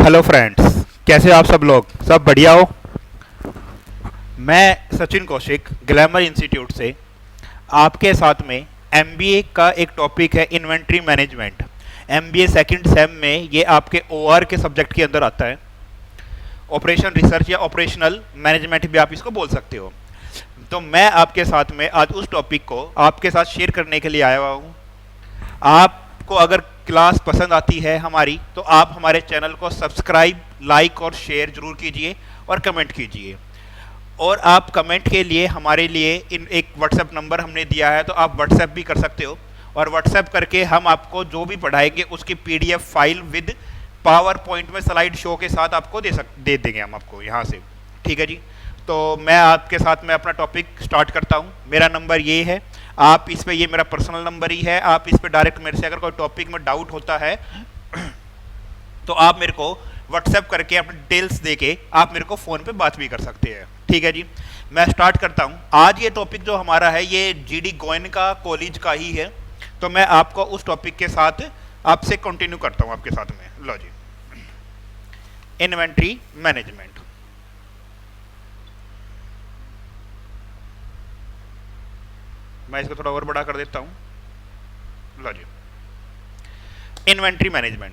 Hello friends, कैसे हो आप सब लोग? सब बढ़िया हो? मैं सचिन कौशिक ग्लैमर इंस्टीट्यूट से आपके साथ में एमबीए का एक टॉपिक है inventory management. MBA second same में ये आपके ओआर के सब्जेक्ट के अंदर आता है। ऑपरेशन रिसर्च या ऑपरेशनल मैनेजमेंट भी आप इसको बोल सकते हो। तो मैं आपके साथ में आज उस टॉपिक को आपके साथ शेयर करने के लिए आया हुआ हूँ। आपको अगर क्लास पसंद आती है हमारी, तो आप हमारे चैनल को सब्सक्राइब, लाइक और शेयर जरूर कीजिए और कमेंट कीजिए। और आप कमेंट के लिए हमारे लिए इन एक व्हाट्सएप नंबर हमने दिया है, तो आप व्हाट्सएप भी कर सकते हो। और व्हाट्सएप करके हम आपको जो भी पढ़ाएंगे उसकी PDF file with power point में स्लाइड शो के साथ आपको दे देंगे हम आपको यहाँ से। ठीक है जी। तो मैं आपके साथ में अपना टॉपिक स्टार्ट करता हूँ। मेरा नंबर ये है, आप इस पे, ये मेरा पर्सनल नंबर ही है, आप इस पे डायरेक्ट मेरे से अगर कोई टॉपिक में डाउट होता है तो आप मेरे को व्हाट्सएप करके अपने डिटेल्स देके आप मेरे को फ़ोन पे बात भी कर सकते हैं। ठीक है जी। मैं स्टार्ट करता हूँ। आज ये टॉपिक जो हमारा है ये जीडी गोयनका कॉलेज का ही है, तो मैं आपको उस टॉपिक के साथ आपसे कंटिन्यू करता हूँ आपके साथ में। लो जी, इन्वेंट्री मैनेजमेंट। मैं इसको थोड़ा और बड़ा कर देता हूं। लो जी, इन्वेंट्री मैनेजमेंट।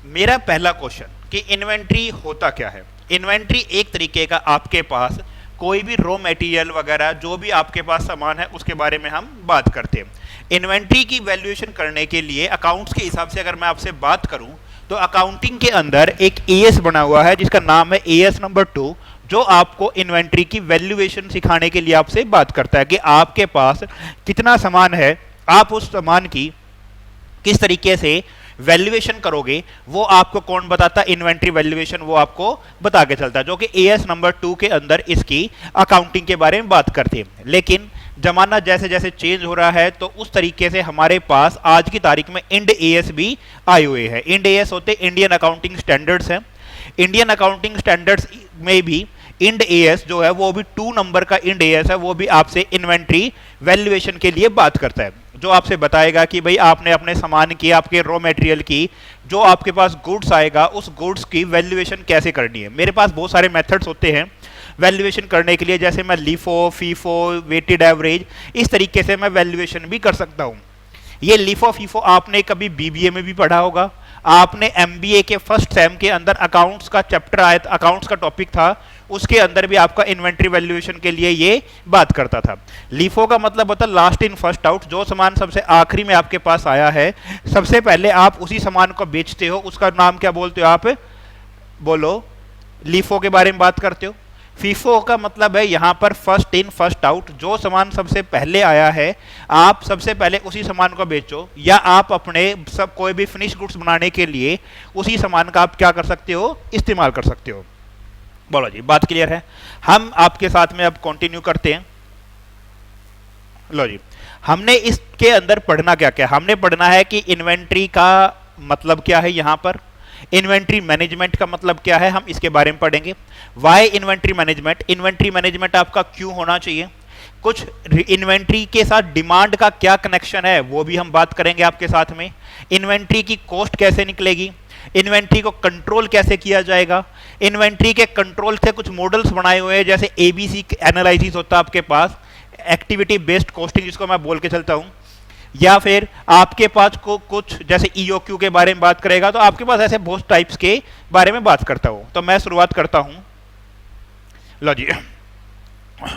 मेरा पहला क्वेश्चन कि इन्वेंट्री होता क्या है। इन्वेंट्री एक तरीके का आपके पास कोई भी रॉ मटेरियल वगैरह जो भी आपके पास सामान है उसके बारे में हम बात करते हैं। इन्वेंट्री की वैल्यूएशन करने के लिए अकाउंट्स के हिसाब से अगर मैं आपसे बात करूं तो अकाउंटिंग के अंदर एक एएस बना हुआ है जिसका नाम है एएस नंबर 2, जो आपको इन्वेंट्री की वैल्यूएशन सिखाने के लिए आपसे बात करता है कि आपके पास कितना सामान है, आप उस सामान की किस तरीके से वैल्यूएशन करोगे वो आपको कौन बताता है? इन्वेंट्री वैल्यूएशन वो आपको बता के चलता है, जो कि एएस नंबर 2 के अंदर इसकी अकाउंटिंग के बारे में बात करते हैं। लेकिन जमाना जैसे जैसे चेंज हो रहा है तो उस तरीके से हमारे पास आज की तारीख में इंड एएस भी आए हुए हैं। इंड एएस होते इंडियन अकाउंटिंग स्टैंडर्ड्स हैं। इंडियन अकाउंटिंग स्टैंडर्ड्स में भी इंड एएस जो है वो भी 2 नंबर का इंड एएस है, वो भी आपसे इन्वेंट्री वैल्यूएशन के लिए बात करता है, जो आपसे बताएगा कि भाई आपने अपने सामान की, आपके रॉ मटेरियल की, जो आपके पास गुड्स आएगा उस गुड्स की वैल्यूएशन कैसे करनी है। मेरे पास बहुत सारे मेथड्स होते हैं वैल्यूएशन करने के लिए, जैसे मैं लीफो, फीफो, वेटेड एवरेज, इस तरीके से मैं वैल्यूएशन भी कर सकता हूँ। ये लीफो फीफो आपने कभी बीबीए में भी पढ़ा होगा। आपने एमबीए के फर्स्ट सेम के अंदर अकाउंट्स का चैप्टर आया, अकाउंट्स का टॉपिक था, उसके अंदर भी आपका इन्वेंट्री वैल्यूएशन के लिए ये बात करता था। लीफो का मतलब होता है लास्ट इन फर्स्ट आउट। जो सामान सबसे आखिरी में आपके पास आया है, सबसे पहले आप उसी सामान को बेचते हो, उसका नाम क्या बोलते हो आप? बोलो। लीफो के बारे में बात करते हो। फीफो का मतलब है यहां पर फर्स्ट इन फर्स्ट आउट। जो सामान सबसे पहले आया है आप सबसे पहले उसी सामान को बेचो, या आप अपने सब कोई भी फिनिश गुड्स बनाने के लिए उसी सामान का आप क्या कर सकते हो? इस्तेमाल कर सकते हो। बोलो जी, बात क्लियर है? हम आपके साथ में अब कंटिन्यू करते हैं। लो जी, हमने इसके अंदर पढ़ना क्या क्या? हमने पढ़ना है कि इन्वेंट्री का मतलब क्या है, यहां पर इन्वेंट्री मैनेजमेंट का मतलब क्या है, हम इसके बारे में पढ़ेंगे। Why inventory management, inventory management आपका क्यों होना चाहिए, कुछ इन्वेंट्री के साथ डिमांड का क्या कनेक्शन है वो भी हम बात करेंगे आपके साथ में। इन्वेंट्री की कॉस्ट कैसे निकलेगी, इन्वेंट्री को कंट्रोल कैसे किया जाएगा, इन्वेंट्री के कंट्रोल से कुछ मॉडल्स बनाए हुए हैं, जैसे एबीसी एनालिसिस होता है आपके पास, एक्टिविटी बेस्ड कॉस्टिंग जिसको मैं बोल के चलता हूं, या फिर आपके पास को कुछ जैसे ईओक्यू के बारे में बात करेगा। तो आपके पास ऐसे बहुत टाइप्स के बारे में बात करता हूं। तो मैं शुरुआत करता हूं। लो जी,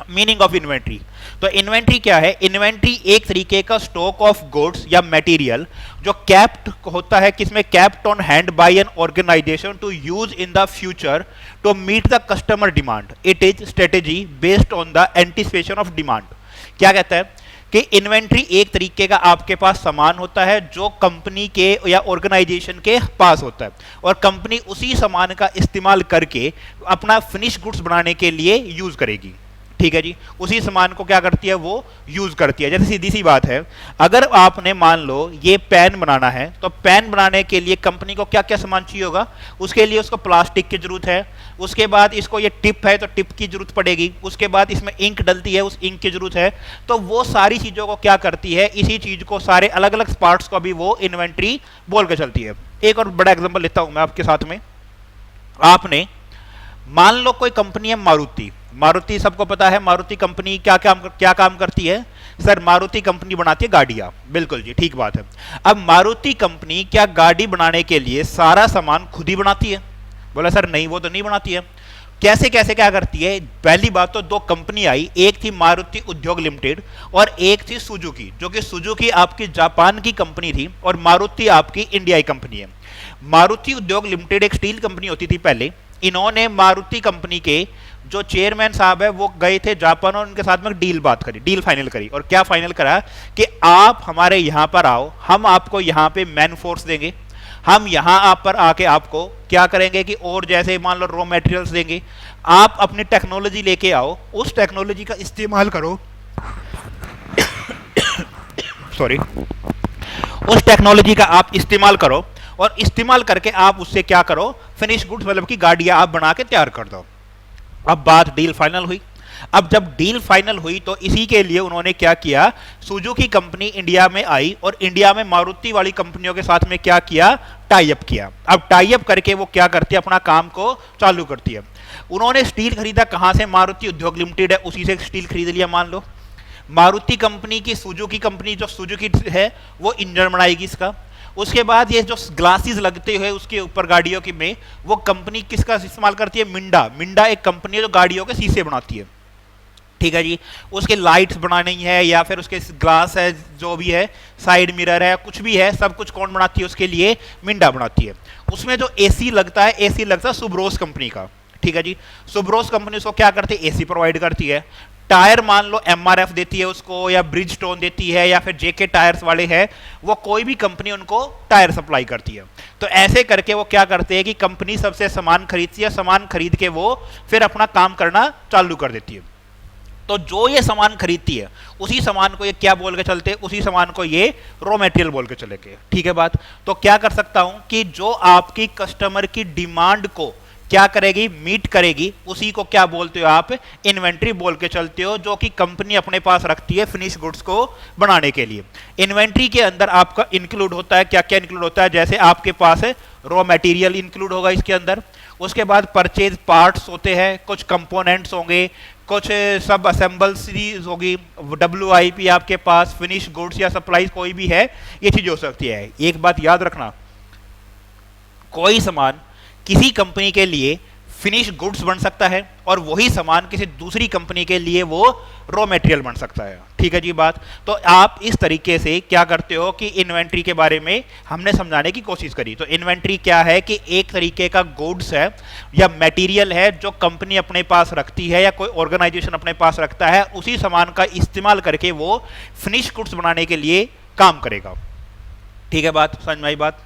मीनिंग ऑफ इन्वेंट्री। तो इन्वेंट्री क्या है? इन्वेंट्री एक तरीके का स्टॉक ऑफ गुड्स या मटेरियल जो कैप्ड होता है, किसमें? Kept on hand by an organisation to use in the future to meet the customer demand. It is strategy based on the anticipation of demand. क्या कहता है कि इन्वेंट्री एक तरीके का आपके पास सामान होता है जो कंपनी के या ऑर्गेनाइजेशन के पास होता है, और कंपनी उसी सामान का इस्तेमाल करके अपना फिनिश गुड्स बनाने के लिए यूज करेगी। ठीक है जी, उसी सामान को क्या करती है? वो यूज करती है। जैसे सीधी सी बात है, अगर आपने मान लो ये पेन बनाना है, तो पेन बनाने के लिए कंपनी को क्या क्या सामान चाहिए होगा? उसके लिए उसको प्लास्टिक की जरूरत है, उसके बाद इसको ये टिप है तो टिप की जरूरत पड़ेगी, उसके बाद इसमें इंक डलती है, उस इंक की जरूरत है। तो वो सारी चीजों को क्या करती है? इसी चीज को, सारे अलग अलग पार्ट्स को भी वो इन्वेंट्री बोल के चलती है। एक और बड़ा एग्जांपल लेता हूं मैं आपके साथ में। आपने मान लो कोई कंपनी है मारुति, मारुति सबको पता है मारुति कंपनी क्या काम करती है सर? मारुति कंपनी बनाती है गाड़ियां, बिल्कुल जी ठीक बात है। अब मारुति कंपनी क्या गाड़ी बनाने के लिए सारा सामान खुद ही बनाती है? बोला सर नहीं, वो तो नहीं बनाती है। कैसे कैसे क्या करती है? पहली बात तो दो कंपनी आई, एक थी मारुति उद्योग लिमिटेड और एक थी सुजुकी, जो कि सुजुकी आपकी जापान की कंपनी थी और मारुति आपकी इंडियाई कंपनी है। मारुति उद्योग लिमिटेड एक स्टील कंपनी होती थी पहले। इन्होंने मारुति कंपनी के जो चेयरमैन साहब है वो गए थे जापान और उनके साथ में डील बात करी, डील फाइनल करी। और क्या फाइनल करा कि आप हमारे यहां पर आओ, हम आपको यहां पे मैन फोर्स देंगे, हम यहां आप पर आके आपको क्या करेंगे कि और जैसे मान लो रॉ मटेरियल्स देंगे, आप अपनी टेक्नोलॉजी लेके आओ, उस टेक्नोलॉजी का इस्तेमाल करो सॉरी, उस टेक्नोलॉजी का आप इस्तेमाल करो और इस्तेमाल करके आप उससे क्या करो, फिनिश गुड्स मतलब की गाड़ियां आप बना के तैयार कर दो। अब बात डील फाइनल हुई। अब जब डील फाइनल हुई तो इसी के लिए उन्होंने क्या किया, सुजुकी कंपनी इंडिया में आई और इंडिया में मारुति वाली कंपनियों के साथ में क्या किया, टाई अप किया। अब टाई अप करके वो क्या करती है, अपना काम को चालू करती है। उन्होंने स्टील खरीदा कहां से? मारुति उद्योग लिमिटेड है, उसी से स्टील खरीद लिया। मान लो मारुति कंपनी की सुजुकी कंपनी जो सुजुकी है वो इंजन बनाएगी इसका। उसके बाद ये जो ग्लासेस लगते हुए उसके ऊपर गाड़ियों की में, वो कंपनी किसका इस्तेमाल करती है? मिंडा। मिंडा एक कंपनी है जो गाड़ियों के शीशे बनाती है, ठीक है जी। उसके लाइट्स बनानी है या फिर उसके ग्लास है, जो भी है, साइड मिरर है, कुछ भी है, सब कुछ कौन बनाती है? उसके लिए मिंडा बनाती है। उसमें जो एसी लगता है, एसी लगता है सुब्रोस कंपनी का, ठीक है जी। सुब्रोस कंपनी उसको क्या करती है? एसी प्रोवाइड करती है। टायर मान लो एमआरएफ देती है उसको, या ब्रिजस्टोन देती है, या फिर जेके टायर्स वाले है, वो कोई भी कंपनी उनको टायर सप्लाई करती है। तो ऐसे करके वो क्या करते हैं कि कंपनी सबसे सामान खरीदती है, सामान खरीद के वो फिर अपना काम करना चालू कर देती है। तो जो ये सामान खरीदती है उसी सामान को ये क्या बोल के चलते हैं? उसी सामान को ये रॉ मटेरियल बोल के चलेंगे, ठीक है बात। तो क्या कर सकता हूं कि जो आपकी कस्टमर की डिमांड को क्या करेगी, मीट करेगी, उसी को क्या बोलते हो आप? इन्वेंट्री बोल के चलते हो, जो कि कंपनी अपने पास रखती है फिनिश गुड्स को बनाने के लिए। इन्वेंट्री के अंदर आपका इंक्लूड होता है, क्या क्या इंक्लूड होता है? जैसे आपके पास है रॉ मटेरियल इंक्लूड होगा इसके अंदर, उसके बाद परचेज पार्ट्स होते हैं, कुछ कंपोनेंट्स होंगे, कुछ सब असेंबल सीरीज होगी, WIP आपके पास, फिनिश गुड्स या सप्लाईज कोई भी है, ये चीज हो सकती है। एक बात याद रखना, कोई सामान किसी कंपनी के लिए फिनिश गुड्स बन सकता है और वही सामान किसी दूसरी कंपनी के लिए वो रॉ मटेरियल बन सकता है, ठीक है जी बात। तो आप इस तरीके से क्या करते हो कि इन्वेंट्री के बारे में हमने समझाने की कोशिश करी। तो इन्वेंट्री क्या है कि एक तरीके का गुड्स है या मटेरियल है जो कंपनी अपने पास रखती है या कोई ऑर्गेनाइजेशन अपने पास रखता है, उसी सामान का इस्तेमाल करके वो फिनिश गुड्स बनाने के लिए काम करेगा, ठीक है बात, समझ में आई बात।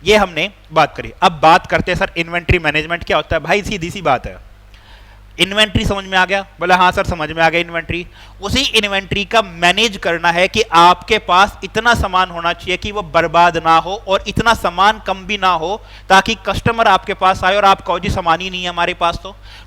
ये हमने बात करी। अब बात करते हैं सर इन्वेंट्री मैनेजमेंट क्या होता है। भाई सीधी सी बात है, इन्वेंट्री समझ में आ गया? बोला हाँ सर समझ में आ गया। इन्वेंट्री, उसी इन्वेंट्री का मैनेज करना है कि आपके पास इतना सामान होना चाहिए कि वो बर्बाद ना हो और इतना सामान कम भी ना हो, ताकि कस्टमर आपके पास आए और आप कहो जी सामान ही नहीं है हमारे पास।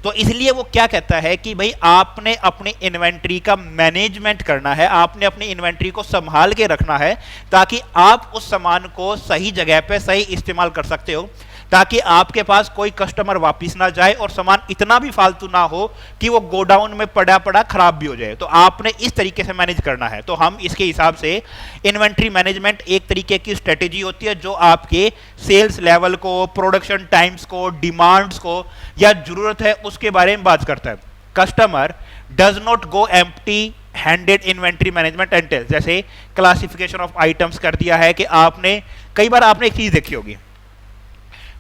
तो इसलिए वो क्या कहता है कि भाई आपने अपनी इन्वेंट्री का मैनेजमेंट करना है, आपने अपनी इन्वेंट्री को संभाल के रखना है, ताकि आप उस सामान को सही जगह पे सही इस्तेमाल कर सकते हो, ताकि आपके पास कोई कस्टमर वापस ना जाए और सामान इतना भी फालतू ना हो कि वो गोडाउन में पड़ा पड़ा खराब भी हो जाए। तो आपने इस तरीके से मैनेज करना है। तो हम इसके हिसाब से इन्वेंट्री मैनेजमेंट एक तरीके की स्ट्रेटेजी होती है जो आपके सेल्स लेवल को, प्रोडक्शन टाइम्स को, डिमांड्स को या जरूरत है उसके बारे में बात करता है। Customer does not go empty handed inventory management एंटेल्स, जैसे क्लासिफिकेशन ऑफ आइटम्स कर दिया है कि आपने कई बार आपने एक चीज देखी होगी,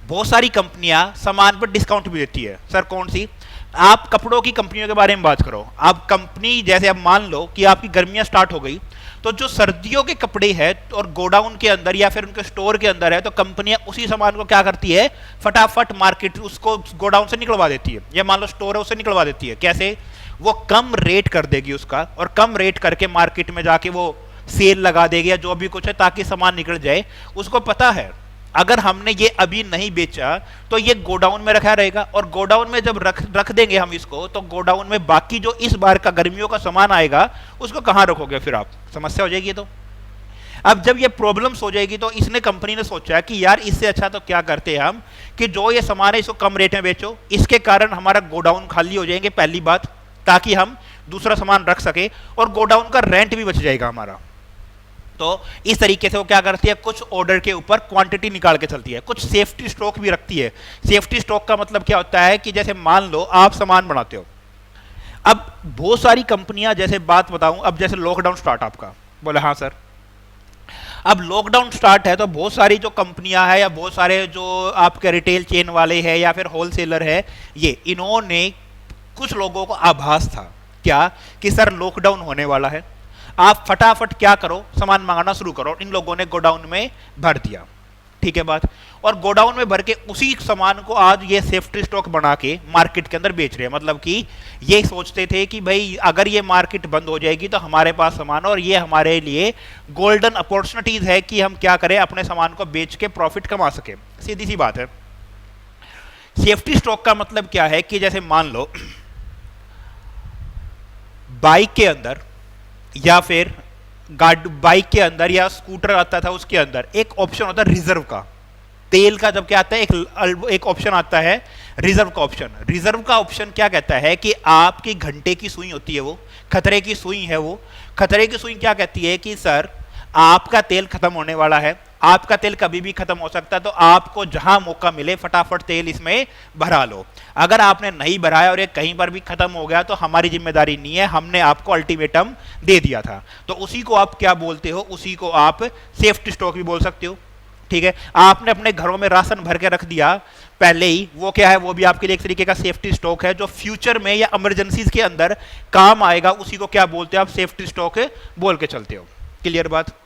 बहुत सारी कंपनियां सामान पर डिस्काउंट भी देती है। सर कौन सी? आप कपड़ों की कंपनियों के बारे में बात करो। आप कंपनी जैसे अब मान लो कि आपकी गर्मियां स्टार्ट हो गई, तो जो सर्दियों के कपड़े हैं और गोडाउन के अंदर या फिर उनके स्टोर के अंदर है, तो कंपनियां उसी सामान को क्या करती है, फटाफट मार्केट उसको गोडाउन से निकलवा देती है, या मान लो स्टोर है उससे निकलवा देती है। कैसे? वो कम रेट कर देगी उसका, और कम रेट करके मार्केट में जाके वो सेल लगा देगी या जो भी कुछ है, ताकि सामान निकल जाए। उसको पता है अगर हमने ये अभी नहीं बेचा तो ये गोडाउन में रखा रहेगा, और गोडाउन में जब रख देंगे हम इसको, तो गोडाउन में बाकी जो इस बार का गर्मियों का सामान आएगा उसको कहां रखोगे? फिर आप समस्या हो जाएगी। तो अब जब ये प्रॉब्लम्स हो जाएगी तो इसने कंपनी ने सोचा कि यार इससे अच्छा तो क्या करते हैं हम कि जो ये सामान है इसको कम रेट में बेचो, इसके कारण हमारा गोडाउन खाली हो जाएंगे पहली बात, ताकि हम दूसरा सामान रख सके, और गोडाउन का रेंट भी बच जाएगा हमारा। तो इस तरीके से वो क्या करती है, कुछ ऑर्डर के ऊपर क्वांटिटी निकाल के चलती है, कुछ सेफ्टी स्टॉक भी रखती है। सेफ्टी स्टॉक का मतलब क्या होता है कि जैसे मान लो आप सामान बनाते हो, अब बहुत सारी कंपनियां, जैसे बात बताऊं, अब जैसे लॉकडाउन स्टार्ट आपका, बोले हाँ सर, अब लॉकडाउन स्टार्ट है तो बहुत सारी जो कंपनियां हैं या बहुत सारे जो आपके रिटेल चेन वाले हैं या फिर होलसेलर है, ये इन्होंने कुछ लोगों को आभास था क्या कि सर लॉकडाउन होने वाला है, आप फटाफट क्या करो, सामान मंगाना शुरू करो। इन लोगों ने गोडाउन में भर दिया, ठीक है बात, और गोडाउन में भर के उसी सामान को आज ये सेफ्टी स्टॉक बना के मार्केट के अंदर बेच रहे हैं। मतलब कि ये सोचते थे कि भाई अगर ये मार्केट बंद हो जाएगी तो हमारे पास सामान, और ये हमारे लिए गोल्डन अपॉर्चुनिटीज है कि हम क्या करें, अपने सामान को बेच के प्रॉफिट कमा सके। सीधी सी बात है। सेफ्टी स्टॉक का मतलब क्या है कि जैसे मान लो बाइक के अंदर या फिर बाइक के अंदर या स्कूटर आता था, उसके अंदर एक ऑप्शन होता है रिजर्व का, तेल का जब क्या आता है, एक ऑप्शन आता है रिजर्व का ऑप्शन। रिजर्व का ऑप्शन क्या कहता है कि आपकी घंटे की सुई होती है, वो खतरे की सुई है, वो खतरे की सुई क्या कहती है कि सर आपका तेल खत्म होने वाला है, आपका तेल कभी भी खत्म हो सकता है, तो आपको जहां मौका मिले फटाफट तेल इसमें भरा लो। अगर आपने नहीं भराया और ये कहीं पर भी खत्म हो गया तो हमारी जिम्मेदारी नहीं है, हमने आपको अल्टीमेटम दे दिया था। तो उसी को आप क्या बोलते हो, उसी को आप सेफ्टी स्टॉक भी बोल सकते हो, ठीक है। आपने अपने घरों में राशन भर के रख दिया पहले ही, वो क्या है, वो भी आपके लिए एक तरीके का सेफ्टी स्टॉक है जो फ्यूचर में या इमरजेंसीज के अंदर काम आएगा, उसी को क्या बोलते हो आप, सेफ्टी स्टॉक बोल के चलते हो। क्लियर बात।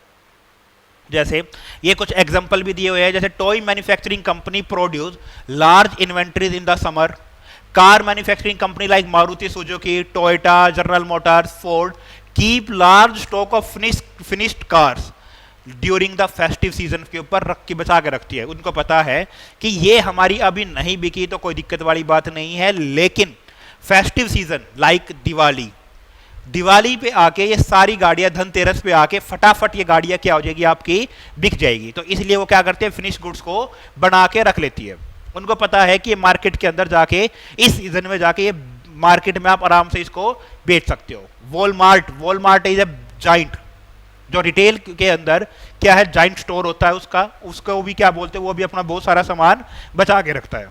जैसे ये कुछ एग्जांपल भी दिए हुए हैं, जैसे toy manufacturing company produce large inventories in the summer, car manufacturing company like Maruti Suzuki, Toyota, general Motors, Ford keep large stock of finished cars during the festive season के ऊपर रख के बचा के रखती है। उनको पता है कि ये हमारी अभी नहीं बिकी तो कोई दिक्कत वाली बात नहीं है, लेकिन फेस्टिव सीजन लाइक दिवाली पे आके ये सारी गाड़ियां, धनतेरस पे आके फटाफट ये गाड़ियां क्या हो जाएगी, आपकी बिक जाएगी। तो इसलिए वो क्या करते हैं, फिनिश गुड्स को बना के रख लेती है। उनको पता है कि ये मार्केट के अंदर जाके इस सीजन में जाके ये मार्केट में आप आराम से इसको बेच सकते हो। वॉलमार्ट इज ए जाइंट, जो रिटेल के अंदर क्या है, जाइंट स्टोर होता है उसको भी क्या बोलते हैं, वो भी अपना बहुत सारा सामान बचा के रखता है,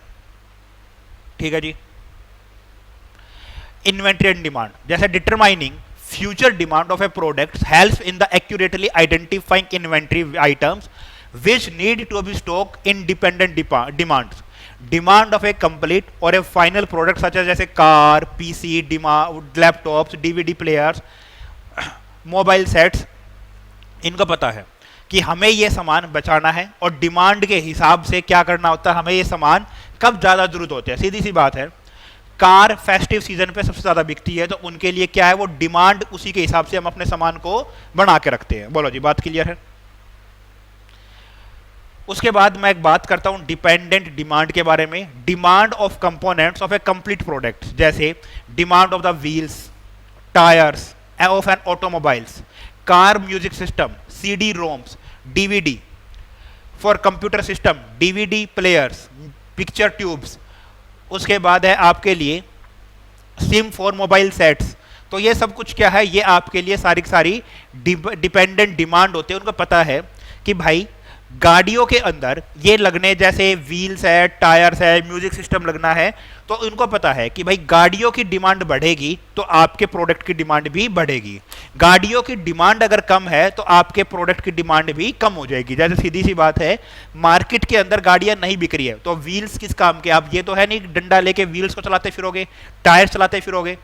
ठीक है जी। इन्वेंटरी एंड डिमांड, जैसे determining future demand of a product helps in the accurately identifying inventory items which need to be stock independent demands, demand of a complete और a final product such as जैसे car, PC, laptops, DVD players, mobile sets. इनको पता है कि हमें ये सामान बचाना है और डिमांड के हिसाब से क्या करना होता है, हमें ये सामान कब ज्यादा जरूरत होती है। सीधी सी बात है, कार फेस्टिव सीजन पे सबसे ज्यादा बिकती है, तो उनके लिए क्या है, वो डिमांड, उसी के हिसाब से हम अपने सामान को बना के रखते हैं। बोलो जी, बात क्लियर है। उसके बाद मैं एक बात करता हूं डिपेंडेंट डिमांड के बारे में, demand of components of a complete product, जैसे demand of the wheels, tyres of an automobiles, car music system, CD ROMs, DVD for computer system, DVD players, picture tubes. उसके बाद है आपके लिए सिम फॉर मोबाइल सेट्स। तो ये सब कुछ क्या है, ये आपके लिए सारी सारी डिपेंडेंट डिमांड होते हैं। उनको पता है कि भाई गाड़ियों के अंदर ये लगने, जैसे व्हील्स है, टायर्स है, म्यूजिक सिस्टम लगना है, तो इनको पता है कि भाई गाड़ियों की डिमांड बढ़ेगी तो आपके प्रोडक्ट की डिमांड भी बढ़ेगी, गाड़ियों की डिमांड अगर कम है तो आपके प्रोडक्ट की डिमांड भी कम हो जाएगी। जैसे सीधी सी बात है, मार्केट के अंदर गाड़ियां नहीं बिक रही है तो व्हील्स किस काम के, आप ये तो है नहीं डंडा लेके व्हील्स को चलाते फिरोगे, टायर चलाते फिरोगे।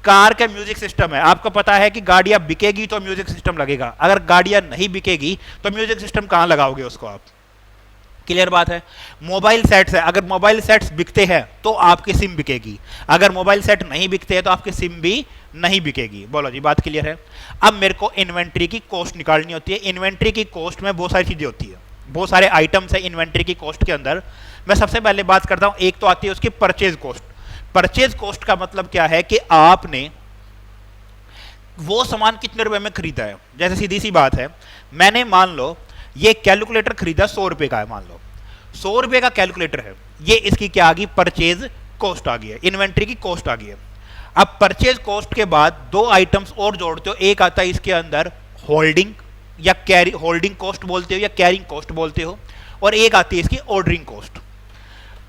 कार का म्यूजिक सिस्टम है, आपको पता है कि गाड़ियां बिकेगी तो म्यूजिक सिस्टम लगेगा, अगर गाड़ियां नहीं बिकेगी तो म्यूजिक सिस्टम कहां लगाओगे उसको आप। क्लियर बात है। मोबाइल सेट्स है, अगर मोबाइल सेट्स बिकते हैं तो आपकी सिम बिकेगी, अगर मोबाइल सेट नहीं बिकते हैं तो आपकी सिम भी नहीं बिकेगी। बोलो जी, बात क्लियर है। अब मेरे को इन्वेंट्री की कॉस्ट निकालनी होती है। इन्वेंट्री की कॉस्ट में बहुत सारी चीजें होती है, बहुत सारे आइटम्स है इन्वेंट्री की कॉस्ट के अंदर। मैं सबसे पहले बात करता हूं, एक तो आती है उसकी परचेज कॉस्ट। परचेज कॉस्ट का मतलब क्या है कि आपने वो सामान कितने रुपए में खरीदा है। जैसे सीधी सी बात है, मैंने मान लो ये कैलकुलेटर खरीदा 100 रुपए का है, मान लो 100 रुपए का कैलकुलेटर है, ये इसकी क्या आ गई, परचेज कॉस्ट आ गई है, इन्वेंट्री की कॉस्ट आ गई है। अब परचेज कॉस्ट के बाद दो आइटम्स और जोड़ते हो, एक आता है इसके अंदर होल्डिंग या कैरी, होल्डिंग कॉस्ट बोलते हो या कैरिंग कॉस्ट बोलते हो, और एक आती है इसकी ऑर्डरिंग कॉस्ट।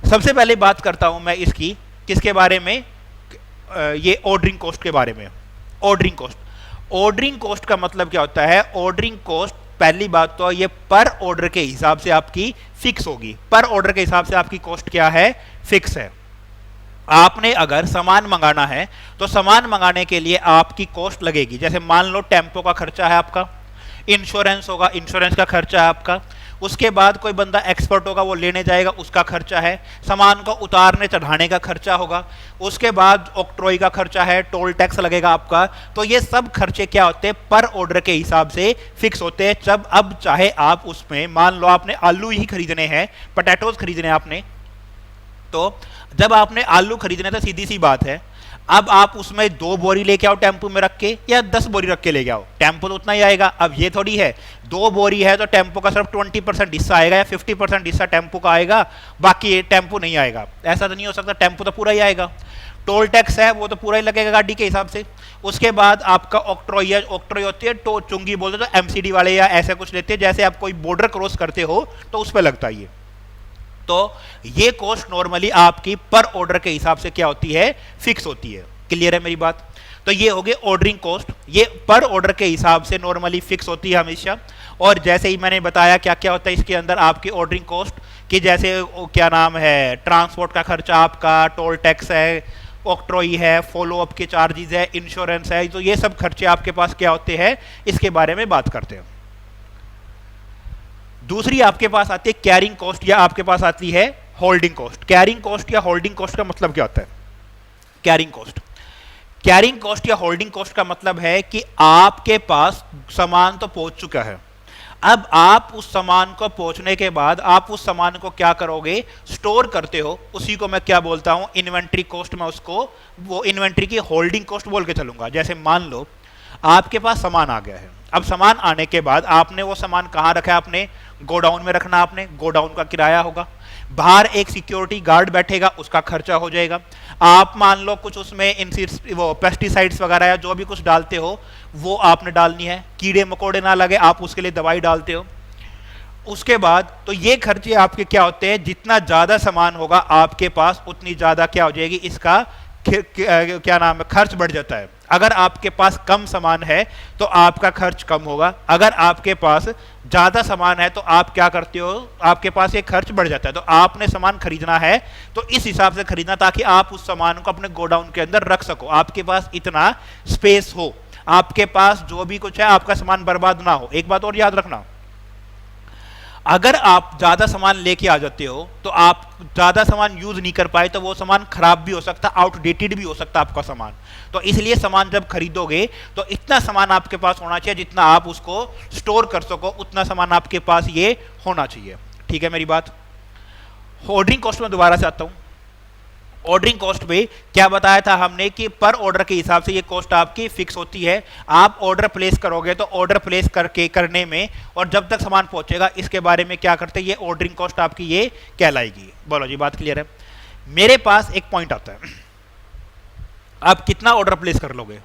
सबसे पहले बात करता हूं मैं इसकी किसके बारे में, ये ऑर्डरिंग कॉस्ट के बारे में। ऑर्डरिंग कॉस्ट, ऑर्डरिंग कॉस्ट का मतलब क्या होता है, ऑर्डरिंग कॉस्ट पहली बात तो ये पर ऑर्डर के हिसाब से आपकी फिक्स होगी, पर ऑर्डर के हिसाब से आपकी कॉस्ट क्या है, फिक्स है। आपने अगर सामान मंगाना है तो सामान मंगाने के लिए आपकी कॉस्ट लगेगी, जैसे मान लो टेम्पो का खर्चा है आपका, इंश्योरेंस होगा, इंश्योरेंस का खर्चा है आपका, उसके बाद कोई बंदा एक्सपर्ट होगा वो लेने जाएगा, उसका खर्चा है, सामान को उतारने चढ़ाने का खर्चा होगा, उसके बाद ऑक्ट्रॉय का खर्चा है, टोल टैक्स लगेगा आपका। तो ये सब खर्चे क्या होते हैं, पर ऑर्डर के हिसाब से फिक्स होते हैं। जब अब चाहे आप उसमें मान लो आपने आलू ही खरीदने हैं, पोटैटोज खरीदने आपने, तो जब आपने आलू खरीदने तो सीधी सी बात है, अब आप उसमें 2 बोरी लेके आओ टेम्पो में रख के या 10 बोरी रख के लेके आओ, टेम्पो तो उतना ही आएगा। अब ये थोड़ी है 2 बोरी है तो टेम्पो का सिर्फ 20% हिस्सा आएगा या 50% हिस्सा टेम्पो का आएगा, बाकी टेम्पो नहीं आएगा, ऐसा तो नहीं हो सकता, टेम्पो तो पूरा ही आएगा। टोल टैक्स है वो तो पूरा ही लगेगा गाड़ी के हिसाब से। उसके बाद आपका ऑक्ट्रॉय, ऑक्ट्रॉय होती है तो चुंगी बोलते तो एमसीडी वाले या ऐसा कुछ लेते हैं, जैसे आप कोई बॉर्डर क्रॉस करते हो तो उस पर लगता है ये। तो ये कॉस्ट नॉर्मली आपकी पर ऑर्डर के हिसाब से क्या होती है, फिक्स होती है। क्लियर है मेरी बात। तो ये हो गए ऑर्डरिंग कॉस्ट, ये पर ऑर्डर के हिसाब से नॉर्मली फिक्स होती है हमेशा। और जैसे ही मैंने बताया क्या क्या होता है इसके अंदर आपकी ऑर्डरिंग कॉस्ट कि जैसे क्या नाम है, ट्रांसपोर्ट का खर्चा आपका, टोल टैक्स है, ऑक्ट्रॉय है, फॉलो अप के चार्जेस है, इंश्योरेंस है, तो ये सब खर्चे आपके पास क्या होते हैं, इसके बारे में बात करते हैं। दूसरी आपके पास आती है कैरिंग कॉस्ट या आपके पास आती है होल्डिंग कॉस्ट। कैरिंग कॉस्ट या होल्डिंग कॉस्ट का मतलब क्या होता है, कैरिंग कॉस्ट, कैरिंग कॉस्ट या होल्डिंग कॉस्ट का मतलब है कि आपके पास सामान तो पहुंच चुका है, अब आप उस सामान को पहुंचने के बाद आप उस सामान को क्या करोगे, स्टोर करते हो, उसी को मैं क्या बोलता हूं, इन्वेंट्री कॉस्ट। मैं उसको वो इन्वेंट्री की होल्डिंग कॉस्ट बोल के चलूंगा। जैसे मान लो आपके पास सामान आ गया है, अब सामान आने के बाद आपने वो सामान कहाँ रखा है, आपने गोडाउन में रखना, आपने गोडाउन का किराया होगा, बाहर एक सिक्योरिटी गार्ड बैठेगा, उसका खर्चा हो जाएगा। आप मान लो कुछ उसमें वो पेस्टिसाइड्स वगैरह या जो भी कुछ डालते हो वो आपने डालनी है, कीड़े मकोड़े ना लगे आप उसके लिए दवाई डालते हो। उसके बाद तो ये खर्चे आपके क्या होते हैं, जितना ज्यादा सामान होगा आपके पास उतनी ज्यादा क्या हो जाएगी, इसका क्या नाम है, खर्च बढ़ जाता है। अगर आपके पास कम सामान है तो आपका खर्च कम होगा, अगर आपके पास ज्यादा सामान है तो आप क्या करते हो, आपके पास एक खर्च बढ़ जाता है। तो आपने सामान खरीदना है तो इस हिसाब से खरीदना ताकि आप उस सामान को अपने गोडाउन के अंदर रख सको, आपके पास इतना स्पेस हो, आपके पास जो भी कुछ है आपका सामान बर्बाद ना हो। एक बात और याद रखना, अगर आप ज्यादा सामान लेके आ जाते हो तो आप ज्यादा सामान यूज नहीं कर पाए तो वो सामान खराब भी हो सकता, आउटडेटेड भी हो सकता आपका सामान। तो इसलिए सामान जब खरीदोगे तो इतना सामान आपके पास होना चाहिए जितना आप उसको स्टोर कर सको, उतना सामान आपके पास ये होना चाहिए। ठीक है मेरी बात। ऑर्डरिंग कॉस्ट में दोबारा से आता हूं। ऑर्डरिंग कॉस्ट पे क्या बताया था हमने कि पर ऑर्डर के हिसाब से ये कॉस्ट आपकी फिक्स होती है। आप ऑर्डर प्लेस करोगे तो ऑर्डर प्लेस करने में और जब तक सामान पहुंचेगा इसके बारे में क्या करते हैं, ये ऑर्डरिंग कॉस्ट आपकी ये कहलाएगी। बोलो जी, बात क्लियर है। मेरे पास एक पॉइंट आता है, आप कितना ऑर्डर प्लेस कर लोगे।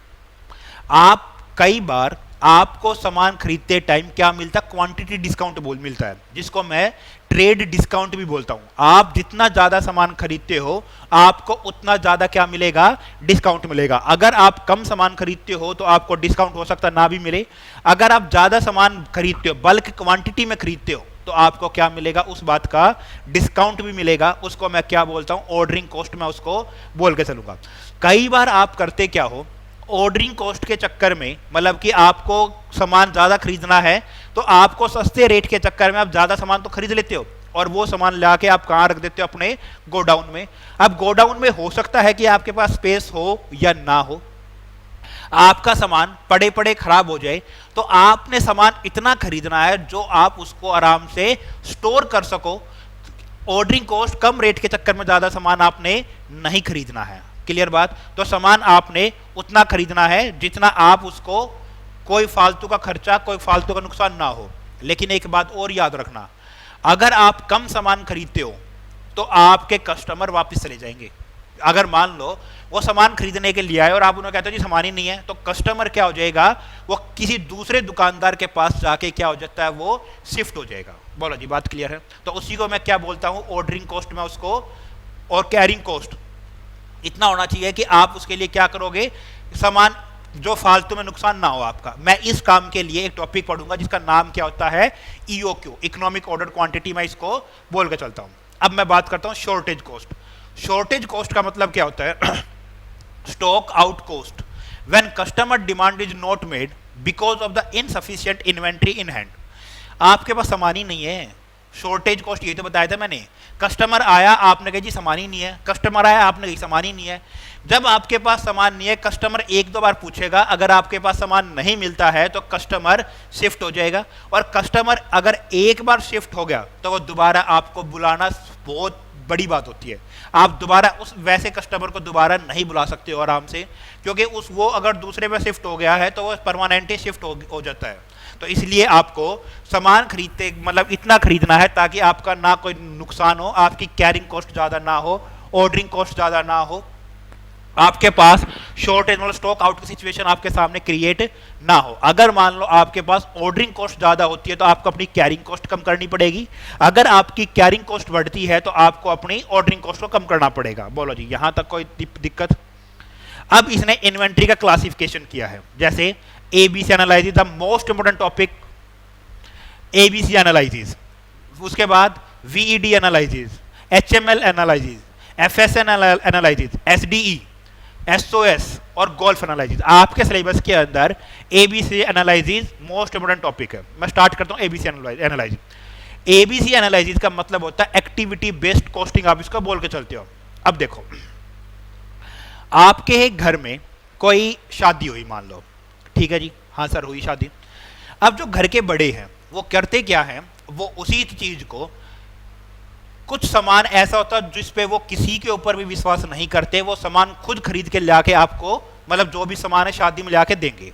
आप कई बार आपको सामान खरीदते टाइम क्या मिलता है, क्वांटिटी डिस्काउंट मिलता है, जिसको मैं ट्रेड डिस्काउंट भी बोलता हूं। आप जितना ज्यादा सामान खरीदते हो आपको उतना ज्यादा क्या मिलेगा, डिस्काउंट मिलेगा। अगर आप कम सामान खरीदते हो तो आपको डिस्काउंट हो सकता ना भी मिले, अगर आप ज्यादा सामान खरीदते हो, बल्क क्वांटिटी में खरीदते हो तो आपको क्या मिलेगा, उस बात का डिस्काउंट भी मिलेगा। उसको मैं क्या बोलता हूं, ऑर्डरिंग कॉस्ट में उसको बोल के चलूंगा। कई बार आप करते क्या हो, ऑर्डरिंग कॉस्ट के चक्कर में, मतलब कि आपको सामान ज्यादा खरीदना है तो आपको सस्ते रेट के चक्कर में आप ज्यादा सामान तो खरीद लेते हो और वो सामान लाके आप कहां रख देते हो, अपने गोडाउन में। अब गोडाउन में हो सकता है कि आपके पास स्पेस हो या ना हो, आपका सामान पड़े पड़े खराब हो जाए, तो आपने सामान इतना खरीदना है जो आप उसको आराम से स्टोर कर सको। ऑर्डरिंग कॉस्ट कम रेट के चक्कर में ज्यादा सामान आपने नहीं खरीदना है। क्लियर बात। तो सामान आपने उतना खरीदना है जितना आप उसको, कोई फालतू का खर्चा, कोई फालतू का नुकसान ना हो। लेकिन एक बात और याद रखना, अगर आप कम सामान खरीदते हो तो आपके कस्टमर वापस चले जाएंगे। अगर मान लो वो सामान खरीदने के लिए आए और आप उन्हें कहते हो जी सामान ही नहीं है, तो कस्टमर क्या हो जाएगा, वो किसी दूसरे दुकानदार के पास जाके क्या हो जाता है, वो शिफ्ट हो जाएगा। बोलो जी, बात क्लियर है। तो उसी को मैं क्या बोलता हूं, ऑर्डरिंग कॉस्ट में उसको, और कैरिंग कॉस्ट इतना होना चाहिए कि आप उसके लिए क्या करोगे, सामान जो फालतू में नुकसान ना हो आपका। मैं इस काम के लिए एक टॉपिक पढ़ूंगा जिसका नाम क्या होता है, ईओक्यू, इकोनॉमिक ऑर्डर क्वांटिटी, मैं इसको बोल के चलता हूं। अब मैं बात करता हूं शॉर्टेज कॉस्ट। शॉर्टेज कॉस्ट का मतलब क्या होता है, stock out cost, when customer demand is not made because of the insufficient inventory in hand. आपके पास सामान ही नहीं है, शॉर्टेज कॉस्ट ये तो बताया था मैंने। कस्टमर आया, आपने कहा जी सामान ही नहीं है, कस्टमर आया, आपने कहा सामान ही नहीं है। जब आपके पास सामान नहीं है, कस्टमर एक दो बार पूछेगा, अगर आपके पास सामान नहीं मिलता है तो कस्टमर शिफ्ट हो जाएगा। और कस्टमर अगर एक बार शिफ्ट हो गया तो वो दोबारा आपको बुलाना बहुत बड़ी बात होती है। आप दोबारा उस वैसे कस्टमर को दोबारा नहीं बुला सकते हो आराम से, क्योंकि वो अगर दूसरे पे शिफ्ट हो गया है तो वो परमानेंटली शिफ्ट हो जाता है। तो इसलिए आपको सामान खरीदते मतलब इतना खरीदना है ताकि आपका ना कोई नुकसान हो, आपकी कैरिंग कॉस्ट ज़्यादा ना हो, ऑर्डरिंग कॉस्ट ज़्यादा ना हो, आपके पास शॉर्टेज मतलब स्टॉक आउट की सिचुएशन आपके सामने क्रिएट ना हो। अगर मान लो आपके पास ऑर्डरिंग कॉस्ट ज़्यादा होती है तो आपको अपनी कैरिंग कॉस्ट कम करनी पड़ेगी। अगर आपकी कैरिंग कॉस्ट बढ़ती है तो आपको अपनी ऑर्डरिंग कॉस्ट को कम करना पड़ेगा। बोलो जी, यहाँ तक कोई दिक्कत। अब इसने इन्वेंट्री का क्लासिफिकेशन किया है, जैसे ABC analysis, the most important topic ABC analysis, उसके बाद VED analysis, HML analysis, FSN analysis, SDE, SOS और गोल्फ एनालिसिस। आपके सिलेबस के अंदर ABC analysis most important topic है। मैं स्टार्ट करता हूं एबीसी एनालिसिस। एबीसी एनालिसिस का मतलब होता है एक्टिविटी बेस्ड कॉस्टिंग, आप इसको बोल के चलते हो। अब देखो, आपके घर में कोई शादी हुई मान लो, ठीक है जी, हाँ सर हुई शादी। अब जो घर के बड़े हैं वो करते क्या हैं, वो उसी चीज को, कुछ सामान ऐसा होता है जिस पे वो किसी के ऊपर भी विश्वास नहीं करते, वो सामान खुद खरीद के लाके आपको, मतलब जो भी सामान है शादी में लाके देंगे।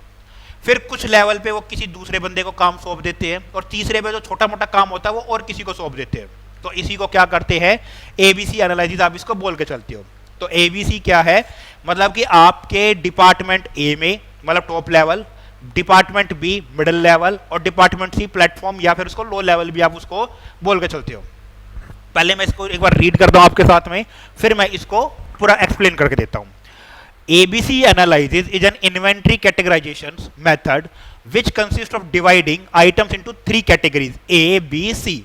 फिर कुछ लेवल पे वो किसी दूसरे बंदे को काम सौंप देते हैं, और तीसरे पे जो छोटा मोटा काम होता है वो और किसी को सौंप देते हैं। तो इसी को क्या करते हैं, एबीसी एनालिसिस, आप इसको बोल के चलते हो। तो एबीसी क्या है, मतलब कि आपके डिपार्टमेंट ए में मतलब top level, department B middle level और डिपार्टमेंट सी प्लेटफॉर्म या फिर उसको लो लेवल भी आप उसको बोल के चलते हो। पहले मैं इसको एक बार रीड करता हूं आपके साथ में, फिर मैं इसको पूरा एक्सप्लेन करके देता हूं। ABC analysis is an inventory categorisation method which consist of dividing items into 3 categories A B C.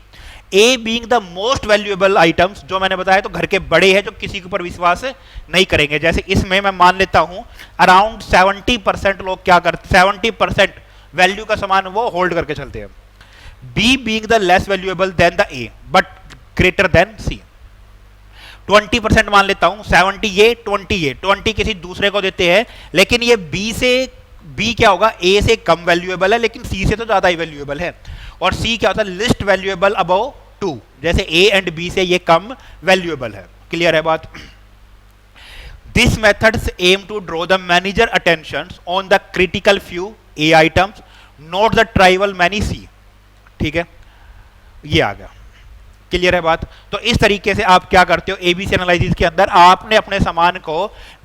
A being the most valuable items, जो मैंने बताया तो घर के बड़े हैं जो किसी के ऊपर विश्वास नहीं करेंगे। जैसे इसमें मैं मान लेता हूं अराउंड 70% लोग क्या करते, 70% वैल्यू का सामान वो होल्ड करके चलते हैं। B being the less valuable than the A but greater than C. 20% मान लेता हूं, 70 ये 20 किसी दूसरे को देते हैं, लेकिन ये बी क्या होगा, ए से कम वैल्यूएबल है लेकिन सी से तो ज्यादा ही वैल्यूएबल है। और सी क्या होता है, लिस्ट वैल्यूएबल अबव 2, जैसे ए एंड बी से ये कम वैल्यूएबल है। क्लियर है बात। This methods aim to draw the manager attention on the critical few A items, not the trivial many C. ठीक है, ये आ गया। क्लियर है बात। तो इस तरीके से आप क्या करते हो, एबीसी एनालिसिस के अंदर आपने अपने सामान को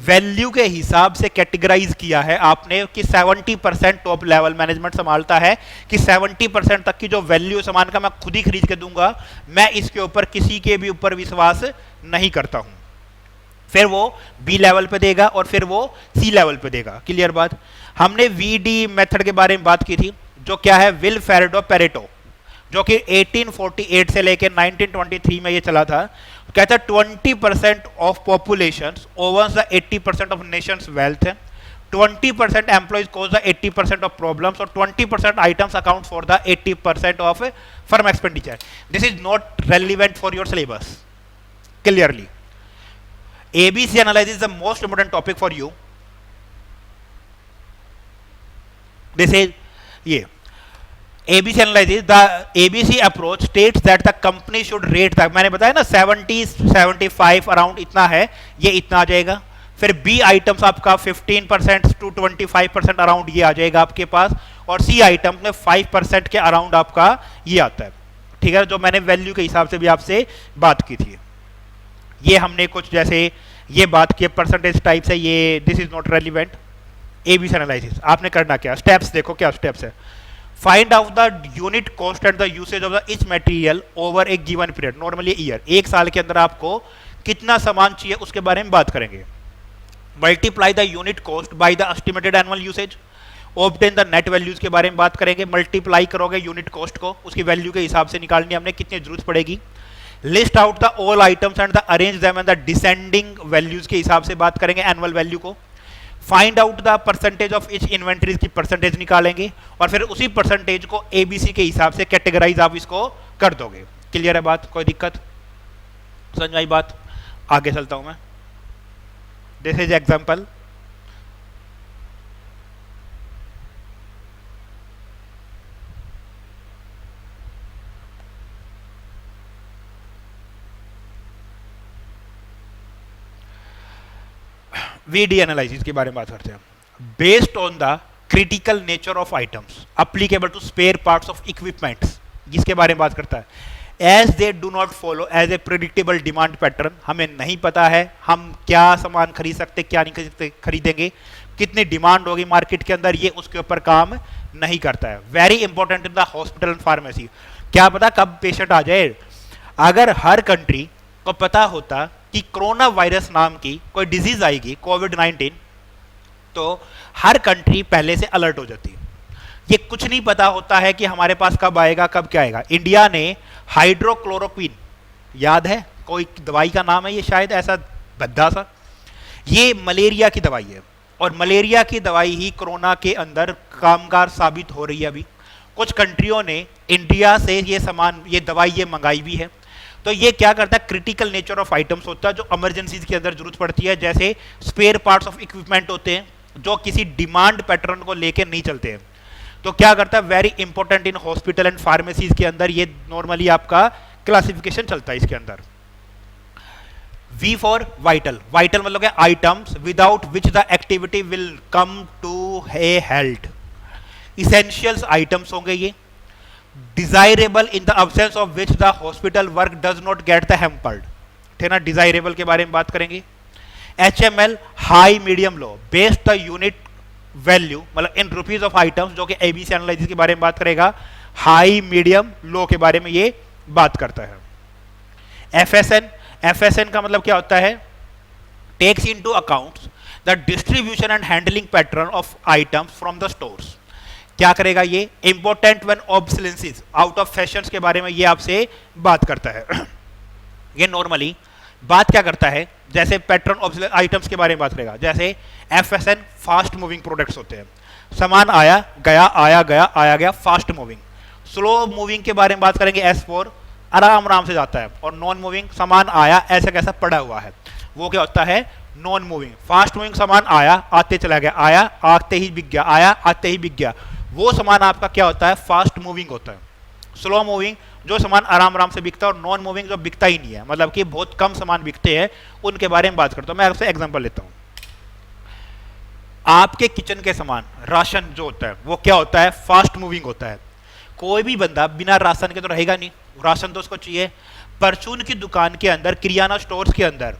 वैल्यू के हिसाब से कैटेगराइज किया है आपने, कि 70% टॉप लेवल मैनेजमेंट संभालता है, कि 70% तक की जो वैल्यू सामान का मैं खुद ही खरीद के दूंगा, मैं इसके ऊपर किसी के भी ऊपर विश्वास नहीं करता हूं। फिर वो बी लेवल पे देगा और फिर वो सी लेवल पे देगा। क्लियर बात। हमने वीडी मेथड के बारे में बात की थी, जो क्या है, विल-फेरेडो पेरेटो, जो कि 1848 से लेकर 1923 में ये चला था। कहता है 20% of population overs the 80% of Nations wealth, 20% employees cause the 80% of problems, और 20% items account for the 80% of firm expenditure. This is not relevant for your syllabus. Clearly, ABC analysis is the most important topic for you. This is ये ABC analysis, the ABC approach states that the company should rate the, मैंने बताया ना 70 75 around इतना है, ये इतना आ जाएगा। फिर बी आइटम्स आपका 15% टू 25% अराउंड ये आ जाएगा आपके पास, और सी आइटम में 5% के अराउंड आपका ये आता है, ठीक है, जो मैंने वैल्यू के हिसाब से भी आपसे बात की थी। ये हमने कुछ जैसे ये बात की परसेंटेज टाइप से, ये this is not relevant. ABC analysis आपने करना क्या, स्टेप्स देखो क्या स्टेप्स है। Find out the unit cost and the usage of the each material over A given period, normally year, एक साल के अंदर आपको कितना सामान चाहिए उसके बारे में बात करेंगे। Multiply the unit cost by the estimated annual usage, obtain the net values के बारे में बात करेंगे। मल्टीप्लाई करोगे यूनिट कॉस्ट को, उसकी वैल्यू के हिसाब से निकालनी हमने कितनी जरूरत पड़ेगी। List out the all items and the arrange them and the descending values के हिसाब से बात करेंगे एनुअल वैल्यू को। Find out the percentage of each inventories की परसेंटेज निकालेंगे, और फिर उसी परसेंटेज को एबीसी के हिसाब से कैटेगराइज आप इसको कर दोगे। क्लियर है बात, कोई दिक्कत समझ आई बात? आगे चलता हूं मैं। This is example. VED analysis के बारे में बात करते हैं। Based on the critical nature of items applicable to spare parts of equipments, जिसके बारे में बात करता है। As they do not follow as a predictable demand pattern, हमें नहीं पता है हम क्या सामान खरीद सकते क्या नहीं खरीदेंगे, कितनी डिमांड होगी मार्केट के अंदर, ये उसके ऊपर काम नहीं करता है। Very important in the hospital and pharmacy, क्या पता कब पेशेंट आ जाए। अगर हर कंट्री को पता होता कि कोरोना वायरस नाम की कोई डिजीज आएगी कोविड-19, तो हर कंट्री पहले से अलर्ट हो जाती। ये कुछ नहीं पता होता है कि हमारे पास कब आएगा कब क्या आएगा। इंडिया ने हाइड्रोक्लोरोक्विन, याद है कोई दवाई का नाम है ये, शायद ऐसा भद्दा सा, ये मलेरिया की दवाई है, और मलेरिया की दवाई ही कोरोना के अंदर कामगार साबित हो रही है। अभी कुछ कंट्रियों ने इंडिया से ये सामान, ये दवाई ये मंगाई भी है। तो ये क्या करता है, क्रिटिकल नेचर ऑफ आइटम्स होता है जो इमरजेंसीज के अंदर जरूरत पड़ती है, जैसे स्पेयर पार्ट्स ऑफ इक्विपमेंट होते हैं जो किसी डिमांड पैटर्न को लेकर नहीं चलते हैं। तो क्या करता है, very important in hospital and pharmacies के अंदर ये नॉर्मली आपका क्लासिफिकेशन चलता है इसके अंदर। वी फॉर वाइटल, वाइटल मतलब है items without which the activity will come to a health, essentials items होंगे ये। Desirable in the absence of which the hospital work does not get the hampered, ठीक ना, डिजायरेबल के बारे में बात करेंगे। HML high medium low, based the unit value मतलब इन रुपीज ऑफ आइटम्स, जो कि एबीसी एनालिसिस के बारे में बात करेगा। हाई मीडियम लो के बारे में ये बात करता है। FSN का मतलब क्या होता है, takes into accounts the distribution and handling pattern of items from the stores. क्या करेगा ये, important when obsolescences out of fashions के बारे में ये आपसे बात करता है। ये नॉर्मली बात क्या करता है, जैसे पैटर्न ऑफ आइटम्स के बारे में बात करेगा, जैसे FSN फास्ट मूविंग प्रोडक्ट्स होते हैं, सामान आया गया आया गया आया गया, फास्ट मूविंग। स्लो मूविंग के बारे में बात करेंगे, S4 आराम आराम से जाता है, और नॉन मूविंग सामान आया ऐसा कैसा पड़ा हुआ है, वो क्या होता है नॉन मूविंग। फास्ट मूविंग सामान आया आते चला गया, आया आते ही बिक गया, आया आते ही बिक गया, वो सामान आपका क्या होता है, फास्ट मूविंग होता है। स्लो मूविंग जो सामान आराम आराम से बिकता है, और नॉन मूविंग जो बिकता ही नहीं है, मतलब कि बहुत कम सामान बिकते हैं, उनके बारे में बात करता हूं। मैं आपसे एग्जांपल लेता हूं। आपके किचन के सामान राशन जो होता है वो क्या होता है, फास्ट मूविंग होता है। कोई भी बंदा बिना राशन के तो रहेगा नहीं, राशन तो उसको चाहिए। परचून की दुकान के अंदर, किरियाना स्टोर्स के अंदर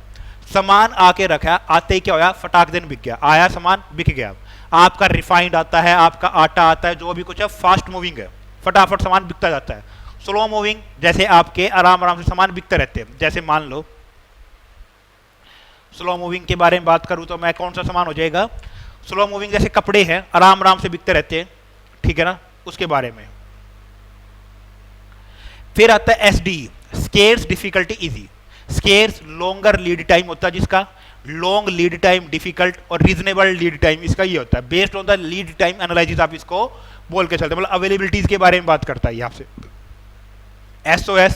सामान आके रखा, आते ही क्या होया, फटाक दिन बिक गया, आया सामान बिक गया। आपका रिफाइंड आता है, आपका आटा आता है, जो भी कुछ है फास्ट मूविंग है, फटाफट सामान बिकता जाता है। स्लो मूविंग जैसे आपके आराम आराम से सामान बिकते रहते हैं, जैसे मान लो स्लो मूविंग के बारे में बात करूं तो मैं कौन सा सामान हो जाएगा, स्लो मूविंग जैसे कपड़े हैं आराम आराम से बिकते रहते हैं, ठीक है ना, उसके बारे में। फिर आता है SD, scarce difficulty easy. Scarce longer lead time होता है जिसका, लॉन्ग लीड टाइम डिफिकल्ट, और रीजनेबल लीड टाइम इसका ये होता है। Based on the lead time analysis आप इसको बोल के चलते, मतलब अवेलेबिलिटीज के बारे में बात करता है यहाँ से। SOS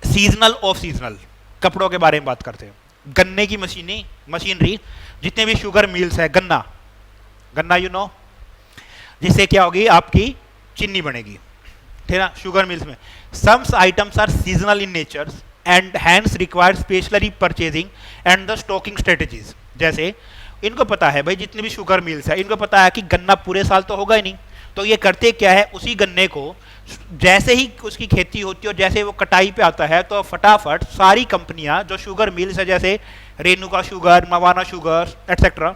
सीजनल ऑफ सीजनल, कपड़ों के बारे में बात करते हैं। गन्ने की मशीनरी, जितने भी शुगर मिल्स है, गन्ना यू नो, जिससे क्या होगी आपकी चीनी बनेगी, ठीक है ना, शुगर मिल्स में। Some items are seasonal in nature and hence require specially purchasing and the stocking strategies. जैसे इनको पता है भाई जितनी भी शुगर मिल्स है इनको पता है कि गन्ना पूरे साल तो होगा ही नहीं, तो ये करते क्या है उसी गन्ने को जैसे ही उसकी खेती होती है और जैसे वो कटाई पे आता है तो फटाफट सारी कंपनियां जो शुगर मिल्स है जैसे Renuka sugar, Mawana sugar etcetera,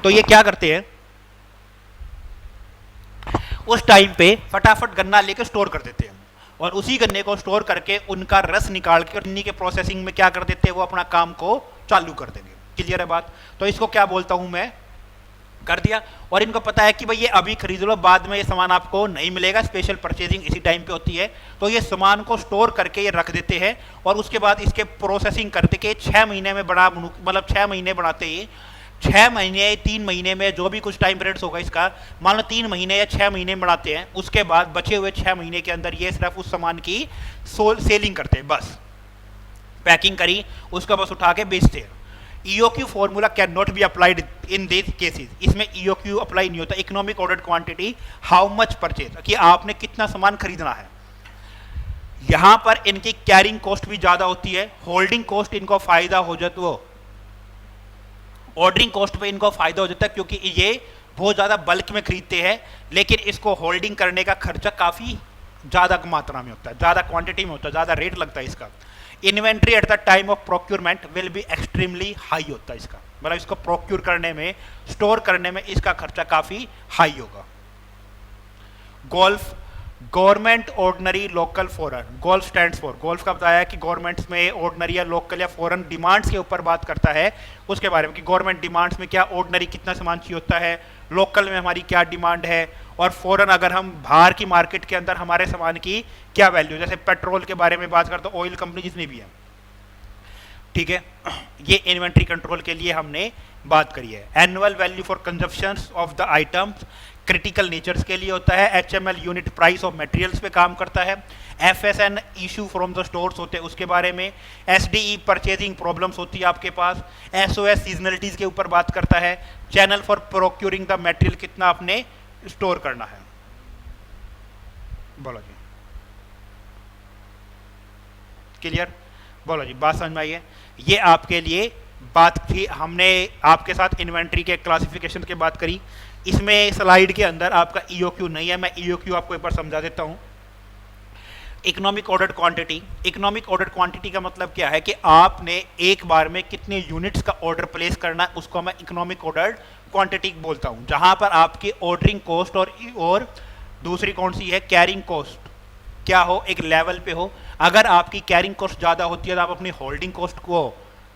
तो ये क्या करते हैं उस टाइम पे फटाफट गन्ना लेकर स्टोर कर देते हैं और उसी गन्ने को स्टोर करके उनका रस निकाल के और के प्रोसेसिंग में क्या कर देते हैं वो अपना काम को चालू कर देंगे। क्लियर है बात? तो इसको क्या बोलता हूं मैं, कर दिया। और इनको पता है कि भाई ये अभी खरीद लो, बाद में ये सामान आपको नहीं मिलेगा, स्पेशल परचेजिंग इसी टाइम पे होती है, तो ये सामान को स्टोर करके ये रख देते हैं और उसके बाद इसके प्रोसेसिंग करते कि 6 महीने में बड़ा, मतलब 6 महीने बनाते ही 6 महीने 3 महीने में जो भी कुछ टाइम पीरियड्स होगा इसका, मान लो 3 महीने या 6 महीने बनाते हैं, उसके बाद बचे हुए 6 महीने के अंदर ये सिर्फ उस सामान की सेलिंग करते हैं, बस पैकिंग करी उसका बस उठा के बेचते हैं। EOQ formula can not be applied in this cases, इसमें EOQ अप्लाई नहीं होता, economic order quantity how much purchase, कि आपने कितना सामान खरीदना है। यहां पर इनकी कैरिंग कॉस्ट भी ज्यादा होती है, होल्डिंग कॉस्ट इनको फायदा हो जाता, वो ऑर्डरिंग कॉस्ट पे इनको फायदा हो जाता है क्योंकि ये बहुत ज्यादा बल्क में खरीदते हैं, लेकिन इसको होल्डिंग करने का खर्चा काफी ज्यादा मात्रा में होता है, ज्यादा क्वांटिटी में होता है, ज्यादा रेट लगता है इसका। Inventory at the time of procurement will be extremely high होता है इसका, मतलब इसको प्रोक्योर करने में, स्टोर करने में इसका खर्चा काफी हाई होगा। Golf, government ordinary local foreign, golf stands for, golf का बताया कि गवर्नमेंट्स में ऑर्डिनरी या लोकल या फॉरेन डिमांड्स के ऊपर बात करता है, उसके बारे में कि गवर्नमेंट डिमांड्स में क्या ऑर्डिनरी कितना सामान चाहिए होता है, लोकल में हमारी क्या डिमांड है, और फॉरेन अगर हम बाहर की मार्केट के अंदर हमारे सामान की क्या वैल्यू, जैसे पेट्रोल के बारे में बात करते हैं, ऑयल कंपनी जितनी भी है, ठीक है। ये इन्वेंट्री कंट्रोल के लिए हमने बात करी है। Annual value for consumption of the items critical natures के लिए होता है। HML unit price of materials पे काम करता है। FSN issue from the stores होते हैं उसके बारे में। SDE परचेजिंग प्रॉब्लम्स होती है आपके पास। SOS सीजनलिटीज के ऊपर बात करता है। Channel for procuring the material, कितना आपने स्टोर करना है। बोलो जी, क्लियर? बोलो जी, बात समझ में आई है? ये आपके लिए बात थी, हमने आपके साथ इन्वेंट्री के क्लासिफिकेशन की बात करी। इसमें स्लाइड के अंदर आपका EOQ नहीं है, मैं EOQ आपको एक बार समझा देता हूं। Economic ordered quantity, economic ordered quantity का मतलब क्या है कि आपने एक बार में कितने यूनिट्स का ऑर्डर प्लेस करना है, उसको मैं इकोनॉमिक ऑर्डर्ड क्वांटिटी बोलता हूं, जहां पर आपकी ऑर्डरिंग कॉस्ट और दूसरी कौन सी है, कैरिंग कॉस्ट क्या हो, एक लेवल पे हो। अगर आपकी कैरिंग कॉस्ट ज्यादा होती है तो आप अपनी होल्डिंग कॉस्ट को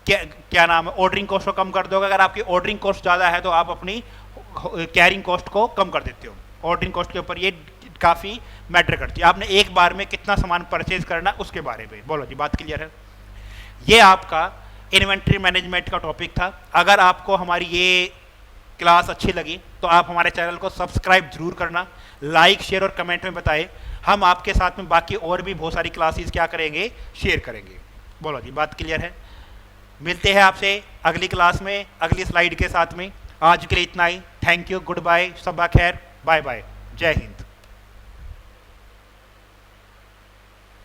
क्या नाम है, ऑर्डरिंग कॉस्ट को कम कर दोगे। अगर आपकी ऑर्डरिंग कॉस्ट ज्यादा है तो आप अपनी कैरिंग कॉस्ट को कम कर देते हो। ऑर्डरिंग कॉस्ट के ऊपर ये काफी मैटर करती है। आपने एक बार में कितना सामान परचेज करना उसके बारे में। बोलो जी, बात क्लियर है? ये आपका इन्वेंट्री मैनेजमेंट का टॉपिक था। अगर आपको हमारी ये क्लास अच्छी लगी तो आप हमारे चैनल को सब्सक्राइब जरूर करना, लाइक शेयर और कमेंट में बताएं। हम आपके साथ में बाकी और भी बहुत सारी क्लासेस क्या करेंगे, शेयर करेंगे। बोलो जी, बात क्लियर है? मिलते हैं आपसे अगली क्लास में अगली स्लाइड के साथ में। आज के लिए इतना ही। थैंक यू, गुड बाय, सबा खैर, बाय बाय, जय हिंद।